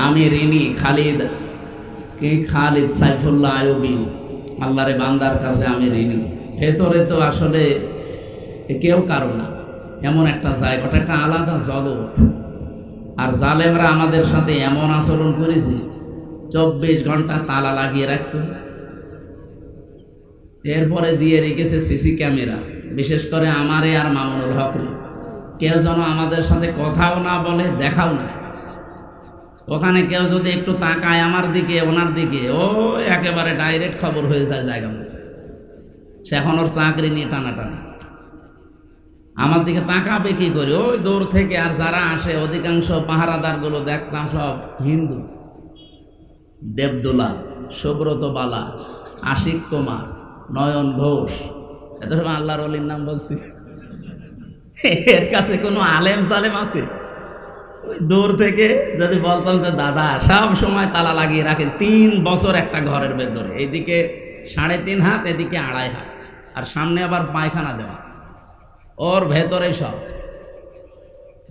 আমি ঋণী খালিদ সাইফুল্লাহ আইয়ুবী, আল্লাহর বান্দার কাছে আমি ঋণী। ভেতরে তো আসলে কেউ কারো না, এমন একটা জায়গা, ওটা একটা আলাদা জগৎ। আর জালেমরা আমাদের সাথে এমন আচরণ করেছে, 24 ঘন্টা তালা লাগিয়ে রাখত। এরপরে দিয়ে রেখেছে সিসি ক্যামেরা, বিশেষ করে আমারে আর মামুনুল হকরে। কেউ যেন আমাদের সাথে কথাও না বলে, দেখাও না। ওখানে কেউ যদি একটু তাকায় আমার দিকে, ওনার দিকে, ও একেবারে ডাইরেক্ট খবর হয়ে যায় জায়গা মতো। সে এখন ওর চাকরি নিয়ে টানাটানা, আমার দিকে তাকাবে কি করে? ওই দূর থেকে। আর যারা আসে অধিকাংশ পাহারাদারগুলো দেখতাম সব হিন্দু। দেবদুলা, সুব্রত বালা, আশিক কুমার, নয়ন ঘোষ, এত সব আল্লাহর ওলির নাম বলছি। এর কাছে কোনো আলেম সালেম আছে? ওই দূর থেকে যদি বলতাম যে দাদা, সব সময় তালা লাগিয়ে রাখে 3 বছর একটা ঘরের ভেতরে, এইদিকে 3.5 হাত, এদিকে 2.5 হাত, আর সামনে আবার পায়খানা দেওয়া, ওর ভেতরে সব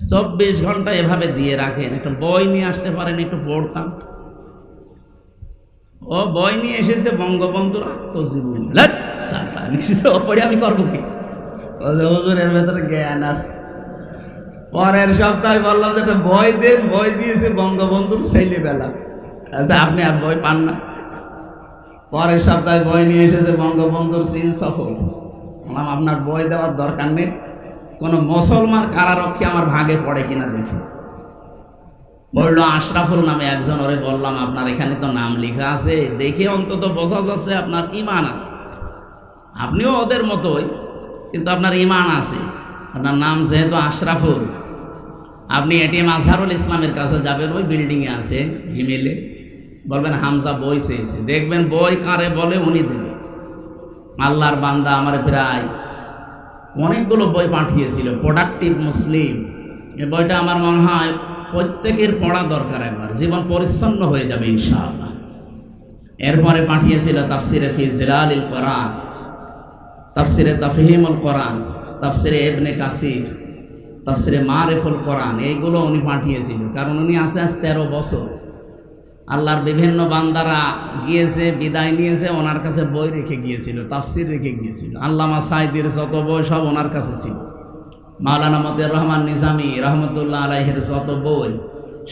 24 ঘন্টা এভাবে দিয়ে রাখেন। একটা বই নিয়ে আসতে পারেন, একটু পড়তাম। ও বই নিয়ে এসেছে বঙ্গবন্ধুর আত্মজীবনী, পড়ে আমি করবো কি? হুজুরের ভেতরে জ্ঞান আছে। পরের সপ্তাহে বললাম যে একটা বই দেন, বই দিয়েছে বঙ্গবন্ধুর ছেলেবেলা। আচ্ছা, আপনি আর বই পান না? পরের সপ্তাহে বই নিয়ে এসেছে বঙ্গবন্ধুর চীন সফর। বললাম আপনার বই দেওয়ার দরকার নেই, কোনো মুসলমান কারারক্ষী আমার ভাগে পড়ে কিনা দেখি। বললো আশরাফুল নামে একজন। ওরে বললাম আপনার এখানে তো নাম লেখা আছে, দেখে অন্তত বোঝা যাচ্ছে আপনার ঈমান আছে। আপনিও ওদের মতোই, কিন্তু আপনার ঈমান আছে। আপনার নাম যেহেতু আশরাফুল, আপনি এটিএম আজহারুল ইসলামের কাছে যাবেন, ওই বিল্ডিংয়ে আছে হিমেলে, বলবেন হামজা বই চেয়েছে। দেখবেন বই কারে বলে উনি দেবে। আল্লাহর বান্দা আমার প্রায় অনেকগুলো বই পাঠিয়েছিল, প্রোডাক্টিভ মুসলিম। এই বইটা আমার মনে হয় প্রত্যেকের পড়া দরকার, একবার জীবন পরিচ্ছন্ন হয়ে যাবে ইনশাআল্লাহ। এরপরে পাঠিয়েছিল তাফসিরে ফি জিলালিল কোরআন, তাফসিরে তাফহিমুল কোরআন, তাফসিরে ইবনে কাসির, তাফসিরে মারিফুল কোরআন। এইগুলো উনি পাঠিয়েছিল, কারণ উনি আছে আজ 13 বছর। আল্লাহর বিভিন্ন বান্দারা গিয়েছে, বিদায় নিয়েছে, ওনার কাছে বই রেখে গিয়েছিল, তাফসির রেখে গিয়েছিল। আল্লামা সাইদির যত বই সব ওনার কাছে ছিল। মাওলানা মতিউর রহমান নিজামী রহমতুল্লাহ আলাইহির যত বই,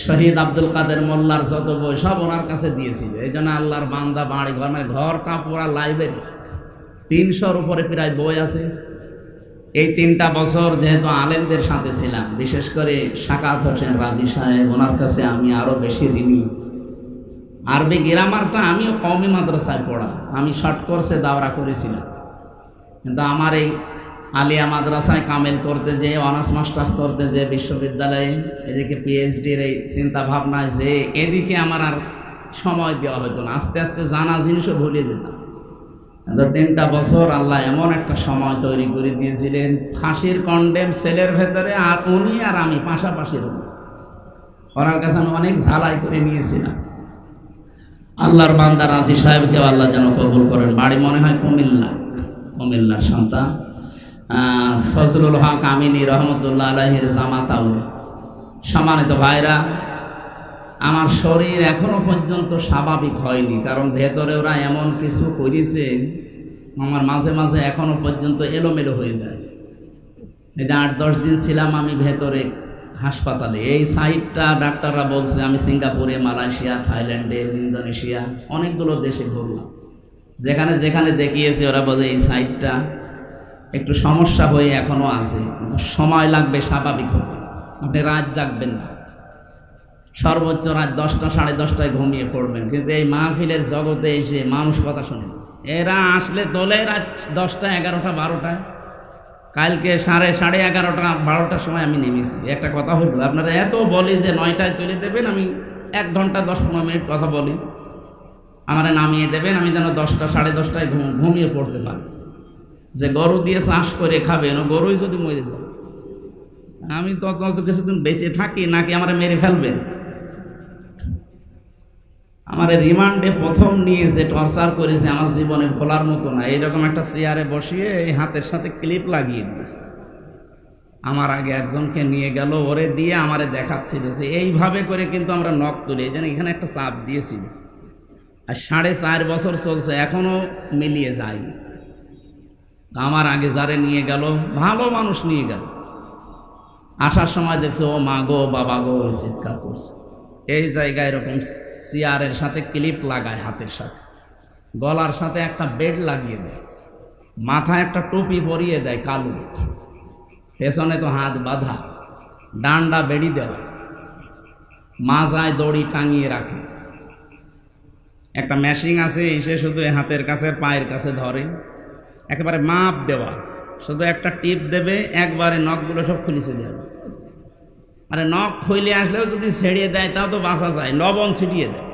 শহীদ আব্দুল কাদের মোল্লার যত বই সব ওনার কাছে দিয়েছিল। এই জন্য আল্লাহর বান্দা বাড়ি ঘর, মানে ঘরটা পুরা লাইব্রেরি, 300-র উপরে প্রায় বই আছে। এই 3টা বছর যেহেতু আলেমদের সাথে ছিলাম, বিশেষ করে সাকাত হোসেন রাজি সাহেব, ওনার কাছে আমি আরও বেশি ঋণী। আরবি গ্রামারটা আমিও কওমি মাদ্রাসায় পড়া, আমি শর্ট কোর্সে দাওরা করেছিলাম, কিন্তু আমার এই আলিয়া মাদ্রাসায় কামেল করতে যে, অনার্স মাস্টার্স করতে যে, বিশ্ববিদ্যালয়ে এদিকে পিএইচডির এই চিন্তা ভাবনায় যে, এদিকে আমার আর সময় দেওয়া হতো না। আস্তে আস্তে জানা জিনিসও ভুলে যেতাম। 3টা বছর আল্লাহ এমন একটা সময় তৈরি করে দিয়েছিলেন, ফাঁসির কন্ডেম সেলের ভেতরে, আর উনি আর আমি পাশাপাশি রুমে। ওনার কাছে আমি অনেক ঝালাই করে নিয়েছিলাম। আল্লাহর বান্দা রাজি সাহেবকে আল্লাহ যেন কবুল করেন। বাড়ি মনে হয় কুমিল্লার সন্তান, ফজলুল হক আমিনী রহমতুল্লাহ আলাইহির জামাতাও। সম্মানিত ভাইরা, আমার শরীর এখনো পর্যন্ত স্বাভাবিক হয়নি, কারণ ভেতরে ওরা এমন কিছু করেছে, আমার মাঝে মাঝে এখনো পর্যন্ত এলোমেলো হয়ে যায়। এই যে 8-10 দিন ছিলাম আমি ভেতরে হাসপাতালে। এই সাইটটা ডাক্তাররা বলছে, আমি সিঙ্গাপুরে, মালয়েশিয়া, থাইল্যান্ডে, ইন্দোনেশিয়া, অনেকগুলো দেশে ঘুরলাম। যেখানে যেখানে দেখিয়েছে ওরা বলে এই সাইটটা একটু সমস্যা হয়ে এখনো আছে, কিন্তু সময় লাগবে স্বাভাবিক হবে। আপনি রাত জাগবেন না, সর্বোচ্চ রাত 10টা 10:30টায় ঘুমিয়ে পড়বেন, কিন্তু এই মাহফিলের জগতে এসে মানুষ কথা শোনে। এরা আসলে তোলে রাত 10টা 11টা 12টায়। কালকে 11:30 12টার সময় আমি নেমেছি। একটা কথা হলো, আপনারা এত বলি যে 9টায় তুলে দেবেন, আমি 1 ঘন্টা 10-15 মিনিট কথা বলি, আমারে নামিয়ে দেবেন, আমি যেন 10টা 10:30টায় ঘুমিয়ে পড়তে পারি। যে গরু দিয়ে চাষ করে খাবেন, ও গরুই যদি মরে যায়, আমি তত কিছুদিন বেঁচে থাকি নাকি আমার মেরে ফেলবেন? আমার রিমান্ডে প্রথম নিয়ে যে টর্চার করেছে, আমার জীবনে ভোলার মতো না। এইরকম একটা চেয়ারে বসিয়ে এই হাতের সাথে ক্লিপ লাগিয়ে দিয়েছে। আমার আগে একজনকে নিয়ে গেল, ওরে দিয়ে আমারে দেখাচ্ছিল যে এইভাবে করে কিন্তু আমরা নখ তুলি, এই জন্য এখানে একটা চাপ দিয়েছিল, আর 4.5 বছর চলছে, এখনো মিলিয়ে যায়নি। আমার আগে যারে নিয়ে গেল, ভালো মানুষ নিয়ে গেল, আসার সময় দেখছে ও মা গো বাবা গো চিৎকার করছে। এই জায়গায় এরকম চেয়ারের সাথে ক্লিপ লাগায়, হাতের সাথে গলার সাথে একটা বেড লাগিয়ে দেয়, মাথায় একটা টুপি পরিয়ে দেয় কালো, পেছনে তো হাত বাঁধা, ডান্ডা বেড়ি দেওয়া, মাজায় দড়ি টাঙিয়ে রাখে, একটা মেশিন আছে এসে শুধু হাতের কাছে পায়ের কাছে ধরে, একেবারে মাপ দেওয়া, শুধু একটা টিপ দেবে, একবারে নখগুলো সব খুলে চলে যাবে। আরে নখ খুলে আসলেও যদি ছেড়িয়ে দেয় তাও তো বাঁচা যায়, লবণ ছিটিয়ে দেয়।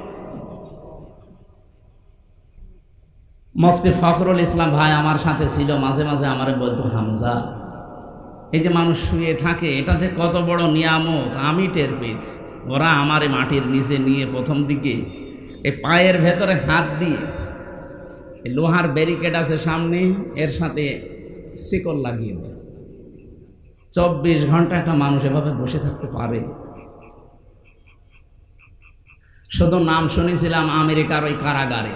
মুফতি ফখরুল ইসলাম ভাই আমার সাথে ছিল, মাঝে মাঝে আমারে বলতো, হামজা এই যে মানুষ শুয়ে থাকে এটা যে কত বড় নিয়ামত আমি টের পেয়েছি। ওরা আমারে মাটির নিচে নিয়ে প্রথম দিকে এই পায়ের ভেতরে হাত দিয়ে, লোহার ব্যারিকেড আছে সামনে, এর সাথে শিকল লাগিয়ে দেয়। 24 ঘন্টা একটা মানুষ এভাবে বসে থাকতে পারে? শুধু নাম শুনেছিলাম আমেরিকার ওই কারাগারে,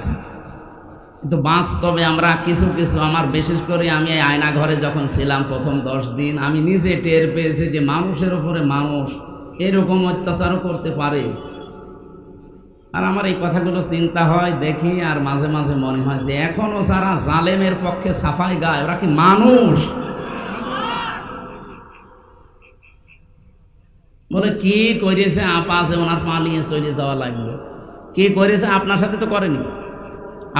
কিন্তু বাস্তবে আমরা কিছু কিছু, আমার বিশেষ করে আমি এই আয়না ঘরে যখন ছিলাম প্রথম 10 দিন, আমি নিজে টের পেয়েছি যে মানুষের উপরে মানুষ এরকম অত্যাচারও করতে পারে। আর আমার এই কথাগুলো চিন্তা হয়, দেখি, আর মাঝে মাঝে মনে হয় যে এখনো যারা জালেমের পক্ষে সাফাই গায় ওরা কি মানুষ? বলে কি করেছে আপা, যে ওনার পালিয়ে চলে যাওয়া লাগবে, কি করেছে আপনার সাথে তো করেনি।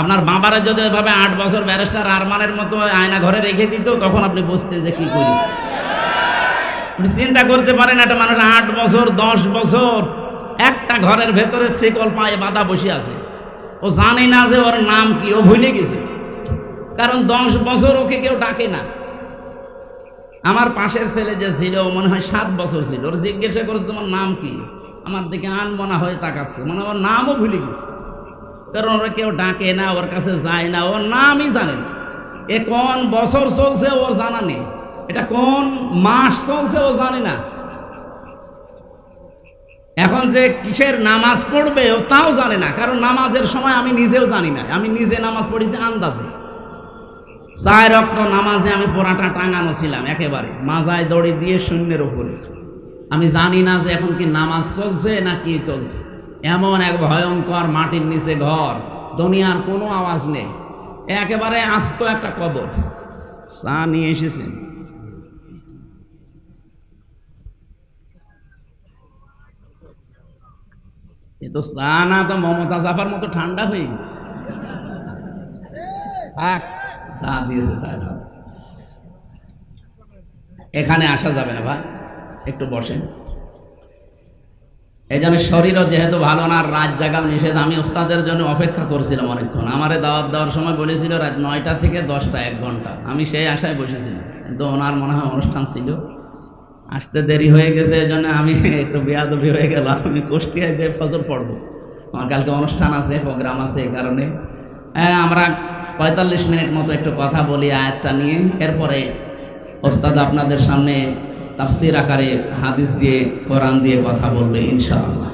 আপনার বাবারা যদি ওইভাবে 8 বছর ব্যারিস্টার আরমানের মতো আয়না ঘরে রেখে দিত, তখন আপনি বুঝতেন যে কি করেছে। চিন্তা করতে পারেন একটা মানুষ 8 বছর 10 বছর একটা ঘরের ভেতরে শিকল পায়ে বাঁধা বসে আছে, ও জানে না যে ওর নাম কি, ও ভুলে গেছে, কারণ 10 বছর ওকে কেউ ডাকে না। আমার পাশের ছেলে যে ছিল, মনে হয় 7 বছর ছিল, ওর জিজ্ঞাসা করেছে তোমার নাম কি, আমার দিকে আনমনা হয়ে তাকাচ্ছে, মানে ওর নামও ভুলে গেছে, কারণ ওরা কেউ ডাকে না, ওর কাছে যায় না, ওর নামই জানে না। এ কোন বছর চলছে ও জানা নেই, এটা কোন মাস চলছে ও জানে না। এখন যে কিসের নামাজ পড়বে ও তাও জানে না, কারণ নামাজের সময় আমি নিজেও জানি না। আমি নিজে নামাজ পড়েছি আন্দাজে, 4 ওয়াক্ত নামাজে আমি পোড়াটা টাঙানো ছিলাম একেবারে মাজায় দড়ি দিয়ে শূন্যের উপরে। আমি জানি না যে এখন কি নামাজ চলছে না কি চলছে। এমন এক ভয়ঙ্কর মাটির নিচে ঘর, দুনিয়ার কোনো আওয়াজ নেই, একেবারে আস্ত একটা কবর। চা নিয়ে এসেছেন? এ তো চা না, তো মমতা জাফার মতো ঠান্ডা হয়ে গেছে। চা দিয়েছে তাই ভাব, এখানে আসা যাবে না ভাই, একটু বসেন। এই জন্য শরীরও যেহেতু ভালো না, রাত জাগা নিষেধ। আমি ওস্তাদের জন্য অপেক্ষা করছিলাম অনেকক্ষণ। আমারে দাওয়াত দেওয়ার সময় বলেছিল রাত 9টা থেকে 10টা, 1 ঘন্টা। আমি সেই আশায় বসেছিলাম, কিন্তু ওনার মনে হয় অনুষ্ঠান ছিল, আসতে দেরি হয়ে গেছে। এই জন্য আমি একটু বেয়াদবি হয়ে গেল। আমি কুষ্টিয়ায় যে ফজর পড়বো, আমার কালকে অনুষ্ঠান আছে, প্রোগ্রাম আছে, এই কারণে আমরা 45 মিনিট মতো একটু কথা বলি আয়াতটা নিয়ে, এরপরে ওস্তাদ আপনাদের সামনে তাফসীর আকারে হাদিস দিয়ে, কোরআন দিয়ে কথা বলবে ইনশাআল্লাহ।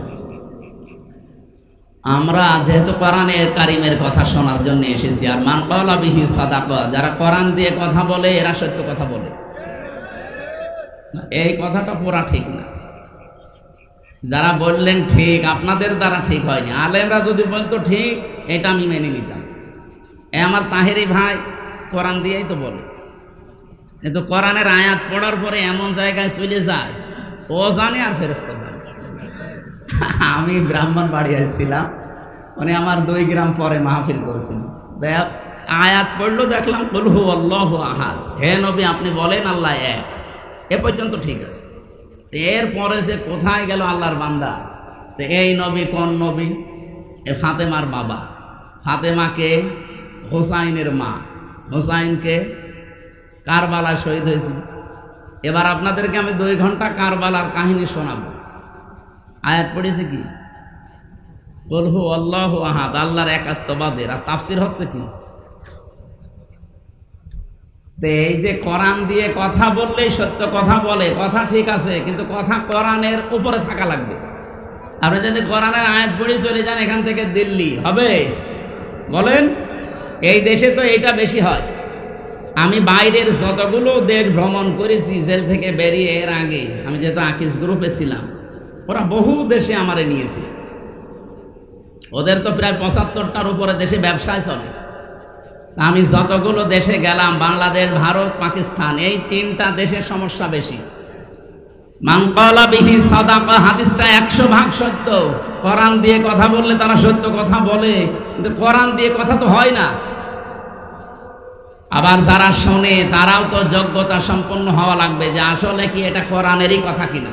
আমরা যেহেতু কোরআনের কারিমের কথা শোনার জন্য এসেছি, আর মান ক্বালা বিহি সাদাকা, যারা কোরআন দিয়ে কথা বলে এরা সত্য কথা বলে, এই কথাটা পুরা ঠিক না। যারা বললেন ঠিক, আপনাদের দ্বারা ঠিক হয়নি। আলেমরা যদি বলতো ঠিক, এটা আমি মেনে নিতাম। আমার তাহেরি ভাই কোরআন দিয়েই তো বলে, কিন্তু কোরআনের আয়াত পড়ার পরে এমন জায়গায় চলে যায়, ও জানে আর ফেরেশতা জানে। আমি ব্রাহ্মণবাড়িয়ায় ছিলাম, মানে আমার 2 গ্রাম পরে মাহফিল করেছিল, আয়াত পড়লো, দেখলাম কুল হু আল্লাহু আহাদ, হে নবী আপনি বলেন আল্লাহ এক, এ পর্যন্ত ঠিক আছে। এরপরে যে কোথায় গেল আল্লাহর বান্দা, তো এই নবী কোন নবী? এ ফাতেমার বাবা। ফাতেমাকে হোসাইনের মা, হোসাইনকে কারবালা শহীদ হয়েছিল। এবার আপনাদেরকে আমি 2 ঘন্টা কারবালার কাহিনী শোনাবো। আয়াত পড়েছে কি? কুল হু আল্লাহু আহাদ, আল্লাহর একাত্মবাদের। আর তাফসীর হচ্ছে কি? তো এই যে কোরআন দিয়ে কথা বললেই সত্য কথা বলে, কথা ঠিক আছে, কিন্তু কথা কোরআনের উপরে থাকা লাগবে। আপনি যদি কোরআনের আয়াত পড়ে চলে যান এখান থেকে দিল্লি, হবে? বলেন, এই দেশে তো এইটা বেশি হয়। আমি বাইরের যতগুলো দেশ ভ্রমণ করেছি জেল থেকে বেরিয়ে, এর আগে আমি যেহেতু আকিস গ্রুপে ছিলাম, ওরা বহু দেশে আমারে নিয়েছে। ওদের তো প্রায় ৭৫টার উপরে দেশে ব্যবসায় চলে। আমি যতগুলো দেশে গেলাম, বাংলাদেশ, ভারত, পাকিস্তান, এই 3টা দেশের সমস্যা বেশি। মান ক্বালা বিহি সাদাকা, হাদিসটা 100% সত্য। কোরআন দিয়ে কথা বললে তারা সত্য কথা বলে, কিন্তু কোরআন দিয়ে কথা তো হয় না। আবার যারা শোনে তারাও তো যোগ্যতা সম্পন্ন হওয়া লাগবে যে আসলে কি এটা কোরআনেরই কথা কিনা।